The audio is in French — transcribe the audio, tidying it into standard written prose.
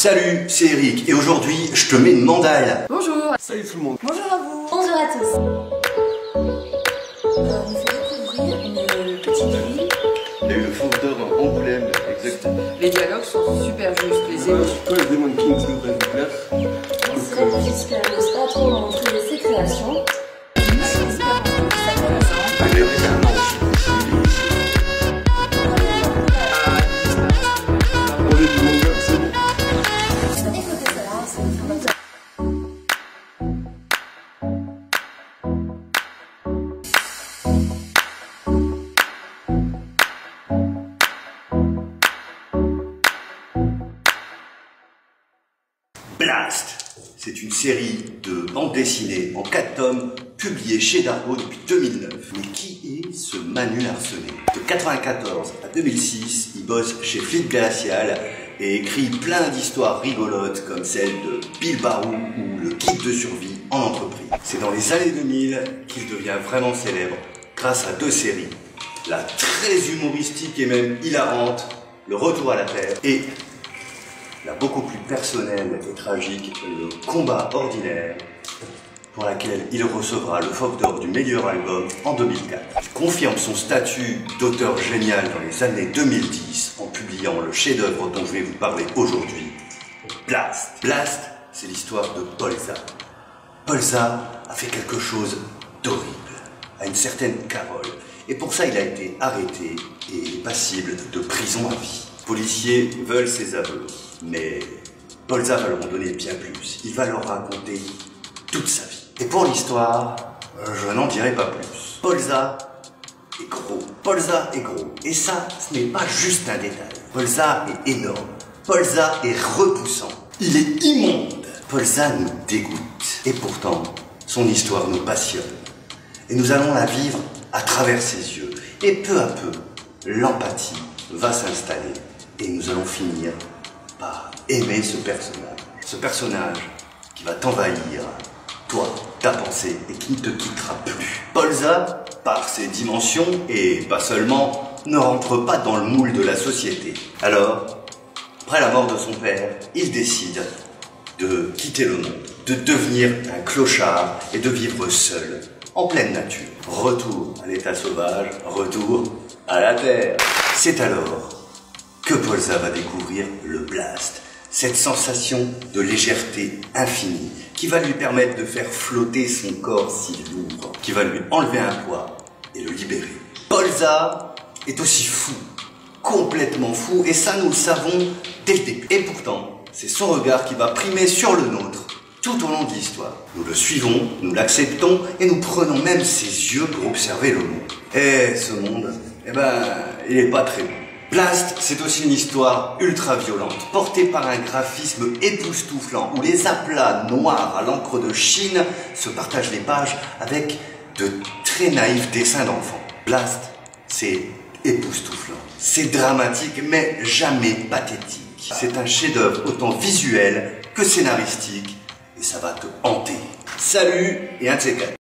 Salut, c'est Eric et aujourd'hui je te mets une mandale. Bonjour. Salut tout le monde. Bonjour à vous. Bonjour à tous. On nous fait découvrir une petite ville. Il y a eu le fondeur dans Angoulême, exactement. Les dialogues sont super justes, les émotions. Toi, les Demon Kings nous devraient vous plaire. C'est vrai puisqu'elle n'ose pas trop montrer ses créations. On est du manga, c'est bon. Écoutez cela, c'est une bonne. Blast, c'est une série de bandes dessinées en 4 tomes publiée chez Dargo depuis 2009. Mais qui est ce Manu Larsenet? De 1994 à 2006, il bosse chez Flip Glacial et écrit plein d'histoires rigolotes comme celle de Bill Barou ou le guide de survie en entreprise. C'est dans les années 2000 qu'il devient vraiment célèbre grâce à 2 séries. La très humoristique et même hilarante Le Retour à la Terre et la beaucoup plus personnelle et tragique Le Combat Ordinaire, pour laquelle il recevra le Phoque d'Or du meilleur album en 2004. Il confirme son statut d'auteur génial dans les années 2010 en publiant le chef-d'œuvre dont je vais vous parler aujourd'hui, Blast. Blast, c'est l'histoire de Polza. Polza a fait quelque chose d'horrible à une certaine Carole, et pour ça il a été arrêté et est passible de prison à vie. Les policiers veulent ses aveux, mais Polza va leur en donner bien plus. Il va leur raconter toute sa vie. Et pour l'histoire, je n'en dirai pas plus. Polza est gros. Polza est gros. Et ça, ce n'est pas juste un détail. Polza est énorme. Polza est repoussant. Il est immonde. Polza nous dégoûte. Et pourtant, son histoire nous passionne. Et nous allons la vivre à travers ses yeux. Et peu à peu, l'empathie va s'installer. Et nous allons finir par aimer ce personnage. Ce personnage qui va t'envahir, toi, ta pensée, et qui ne te quittera plus. Polza, par ses dimensions, et pas seulement, ne rentre pas dans le moule de la société. Alors, après la mort de son père, il décide de quitter le monde, de devenir un clochard et de vivre seul, en pleine nature. Retour à l'état sauvage, retour à la terre. C'est alors que Polza va découvrir le Blast, cette sensation de légèreté infinie qui va lui permettre de faire flotter son corps si lourd, qui va lui enlever un poids et le libérer. Polza est aussi fou, complètement fou, et ça nous le savons dès le début. Et pourtant, c'est son regard qui va primer sur le nôtre tout au long de l'histoire. Nous le suivons, nous l'acceptons et nous prenons même ses yeux pour observer le monde. Et ce monde, il est pas très bon. Blast, c'est aussi une histoire ultra violente, portée par un graphisme époustouflant, où les aplats noirs à l'encre de Chine se partagent les pages avec de très naïfs dessins d'enfants. Blast, c'est époustouflant, c'est dramatique, mais jamais pathétique. C'est un chef-d'œuvre autant visuel que scénaristique, et ça va te hanter. Salut et un de ces quatre.